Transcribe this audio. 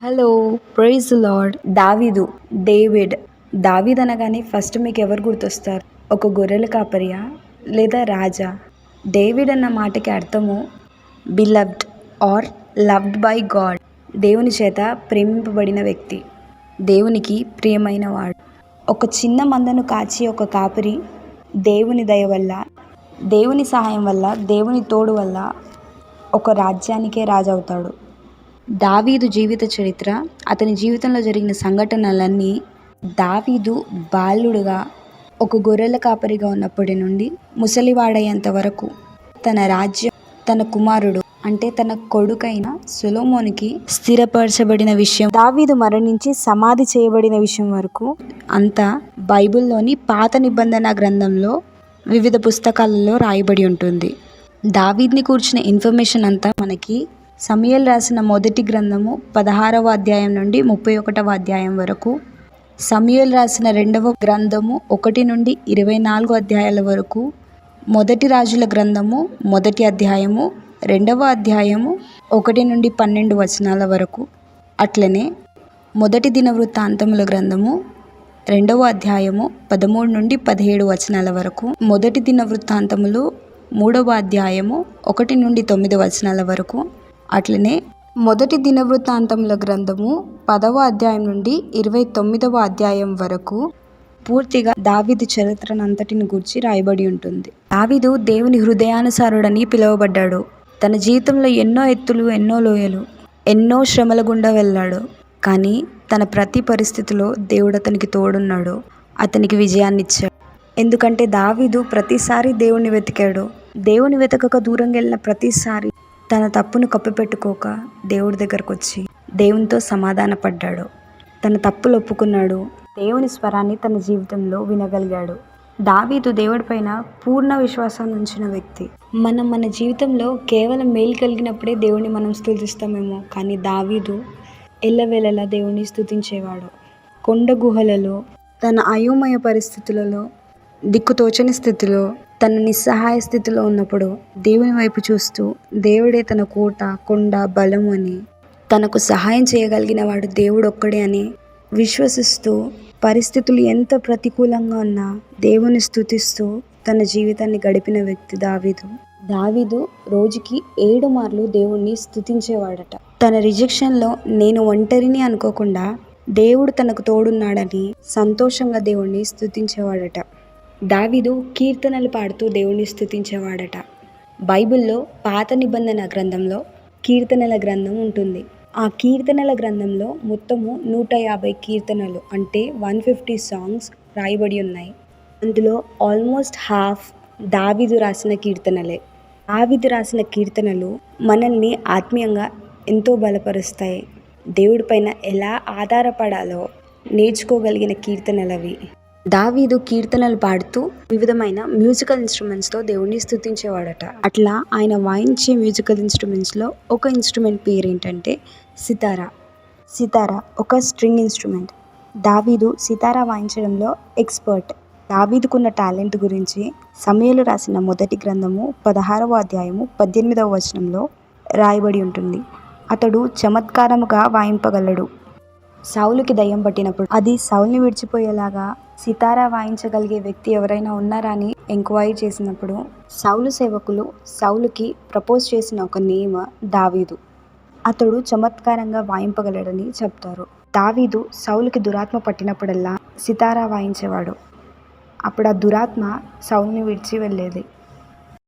Hello, praise the lord. దావీదు, David. దావీద్ అనగానే ఫస్ట్ మీకు ఎవరు గుర్తొస్తారు? ఒక గొర్రెల కాపరియా లేదా రాజా? డేవిడ్ అన్న మాటకి అర్థము beloved or loved by God. దేవుని చేత ప్రేమింపబడిన వ్యక్తి, దేవునికి ప్రియమైన వాడు. ఒక చిన్న మందను కాచి ఒక కాపరి దేవుని దయ వల్ల, దేవుని సహాయం వల్ల, దేవుని తోడు వల్ల ఒక రాజ్యానికే రాజు అవుతాడు. దావీదు జీవిత చరిత్ర, అతని జీవితంలో జరిగిన సంఘటనలన్నీ దావీదు బాలుడుగా ఒక గొర్రెల కాపరిగా ఉన్నప్పటి నుండి ముసలివాడయ్యేంత వరకు తన రాజ్యం తన కుమారుడు అంటే తన కొడుకైన సొలొమోనుకి స్థిరపరచబడిన విషయం, దావీదు మరణించి సమాధి చేయబడిన విషయం వరకు అంతా బైబిల్లోని పాత నిబంధన గ్రంథంలో వివిధ పుస్తకాలలో రాయబడి ఉంటుంది. దావీద్ని కూర్చిన ఇన్ఫర్మేషన్ అంతా మనకి సమూయేలు రాసిన మొదటి గ్రంథము 16వ అధ్యాయం నుండి 31వ అధ్యాయం వరకు, సమూయేలు రాసిన రెండవ గ్రంథము 1 నుండి 24 అధ్యాయాల వరకు, మొదటి రాజుల గ్రంథము మొదటి అధ్యాయము 2వ అధ్యాయము 1 నుండి 12 వచనాల వరకు, అట్లనే మొదటి దినవృత్తాంతముల గ్రంథము 2వ అధ్యాయము 13 నుండి 17 వచనాల వరకు, మొదటి దినవృత్తాంతములు 3వ అధ్యాయము 1 నుండి 9 వచనాల వరకు, అట్లనే మొదటి దినవృత్తాంతముల గ్రంథము 10వ అధ్యాయం నుండి 29వ అధ్యాయం వరకు పూర్తిగా దావీదు చరిత్రనంతటిని గురించి రాయబడి ఉంటుంది. దావీదు దేవుని హృదయానుసారుడని పిలువబడ్డాడు. తన జీవితంలో ఎన్నో ఎత్తులు, ఎన్నో లోయలు, ఎన్నో శ్రమల గుండా వెళ్ళాడు. కానీ తన ప్రతి పరిస్థితిలో దేవుడు అతనికి తోడున్నాడు, అతనికి విజయాన్ని ఇచ్చాడు. ఎందుకంటే దావీదు ప్రతిసారి దేవుణ్ణి వెతికాడు. దేవుని వెతకక దూరంగా వెళ్ళిన ప్రతిసారి తన తప్పును కప్పిపెట్టుకోక దేవుడి దగ్గరకు వచ్చి దేవునితో సమాధాన పడ్డాడు. తన తప్పులు ఒప్పుకున్నాడు. దేవుని స్వరాన్ని తన జీవితంలో వినగలిగాడు. దావీదు దేవుడి పైన పూర్ణ విశ్వాసాన్ని ఉంచిన వ్యక్తి. మన జీవితంలో కేవలం మేలు కలిగినప్పుడే దేవుణ్ణి మనం స్తుతిస్తామేమో, కానీ దావీదు ఎల్లవేళలా దేవుణ్ణి స్తుతించేవాడు. కొండ గుహలలో, తన అయోమయ పరిస్థితులలో, దిక్కుతోచని స్థితిలో, తన నిస్సహాయ స్థితిలో ఉన్నప్పుడు దేవుని వైపు చూస్తూ దేవుడే తన కోట, కొండ, బలము అని, తనకు సహాయం చేయగలిగిన వాడు దేవుడు ఒక్కడే అని విశ్వసిస్తూ, పరిస్థితులు ఎంత ప్రతికూలంగా ఉన్నా దేవుని స్తుతిస్తూ తన జీవితాన్ని గడిపిన వ్యక్తి దావీదు. దావీదు రోజుకి 7 మార్లు దేవుణ్ణి స్తుతించేవాడట. తన రిజెక్షన్లో నేను ఒంటరిని అనుకోకుండా దేవుడు తనకు తోడున్నాడని సంతోషంగా దేవుణ్ణి స్తుతించేవాడట. దావీదు కీర్తనలు పాడుతూ దేవుణ్ణి స్తుతించేవాడట. బైబిల్లో పాత నిబంధన గ్రంథంలో కీర్తనల గ్రంథం ఉంటుంది. ఆ కీర్తనల గ్రంథంలో మొత్తము 150 కీర్తనలు అంటే 150 సాంగ్స్ రాయబడి ఉన్నాయి. అందులో ఆల్మోస్ట్ హాఫ్ దావీదు రాసిన కీర్తనలే. దావీదు రాసిన కీర్తనలు మనల్ని ఆత్మీయంగా ఎంతో బలపరుస్తాయి. దేవుడి పైన ఎలా ఆధారపడాలో నేర్చుకోగలిగిన కీర్తనలవి. దావీదు కీర్తనలు పాడుతూ వివిధమైన మ్యూజికల్ ఇన్స్ట్రుమెంట్స్తో దేవుణ్ణి స్తుతించేవాడట. అట్లా ఆయన వాయించే మ్యూజికల్ ఇన్స్ట్రుమెంట్స్లో ఒక ఇన్స్ట్రుమెంట్ పేరు ఏంటంటే సితారా. సితారా ఒక స్ట్రింగ్ ఇన్స్ట్రుమెంట్. దావీదు సితారా వాయించడంలో ఎక్స్పర్ట్. దావీదుకున్న టాలెంట్ గురించి సమూయేలు రాసిన మొదటి గ్రంథము 16వ అధ్యాయము 18వ వచనంలో రాయబడి ఉంటుంది. అతడు చమత్కారముగా వాయింపగలడు. సౌలుకి దయ్యం పట్టినప్పుడు అది సౌల్ని విడిచిపోయేలాగా సితారా వాయించగలిగే వ్యక్తి ఎవరైనా ఉన్నారా అని ఎంక్వైరీ చేసినప్పుడు సౌలు సేవకులు సౌలుకి ప్రపోజ్ చేసిన ఒక నేమ్ దావీదు. అతడు చమత్కారంగా వాయింపగలడని చెప్తారు. దావీదు సౌలుకి దురాత్మ పట్టినప్పుడల్లా సితారా వాయించేవాడు. అప్పుడు ఆ దురాత్మ సౌల్ని విడిచి వెళ్ళేది.